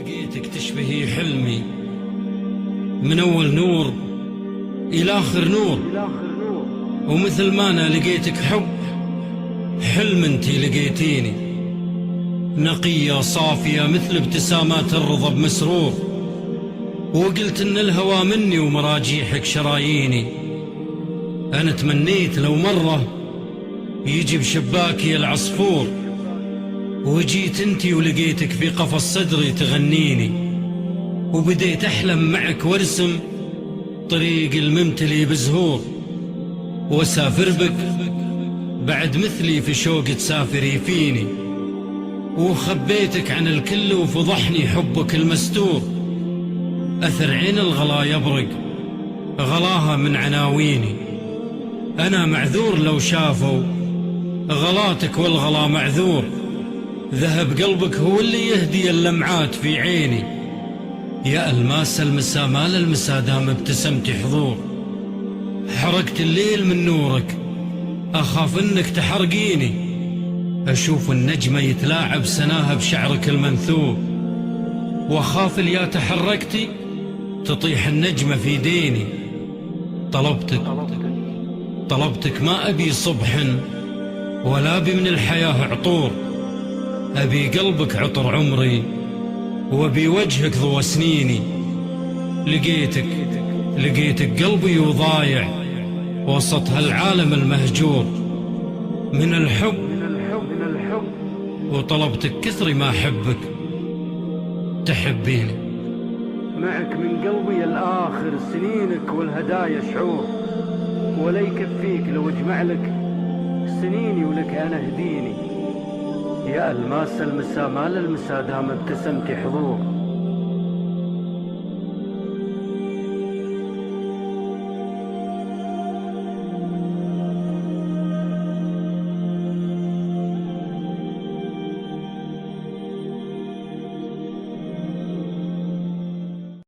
لقيتك تشبهي حلمي من أول نور إلى آخر نور، ومثل ما أنا لقيتك حب حلم انتي لقيتيني، نقية صافية مثل ابتسامات الرضا بمسرور، وقلت ان الهوى مني ومراجيحك شراييني. انا تمنيت لو مرة يجي بشباكي العصفور، وجيت انتي ولقيتك في قفص صدري تغنيني، وبديت احلم معك وارسم طريق الممتلي بزهور، واسافر بك بعد مثلي في شوق تسافري فيني، وخبيتك عن الكل وفضحني حبك المستور. أثر عين الغلا يبرق غلاها من عناويني، أنا معذور لو شافوا غلاتك والغلا معذور، ذهب قلبك هو اللي يهدي اللمعات في عيني. يا الماس المسا مال المسا دام ابتسمتي حضور، حرقت الليل من نورك أخاف إنك تحرقيني، أشوف النجمة يتلاعب سناها بشعرك المنثور، وأخاف اليا تحركتي تطيح النجمة في ديني. طلبتك ما أبي صبح ولا أبي من الحياة عطور، أبي قلبك عطر عمري وأبي وجهك ضوى سنيني. لقيتك قلبي وضايع وسط هالعالم المهجور من الحب، وطلبتك كثري ما أحبك تحبيني. معك من قلبي الآخر سنينك والهدايا شعور، ولا يكفيك لو اجمع لك سنيني ولك أنا هديني. يا الماس المسا مال المسا دام ابتسمتي حضور،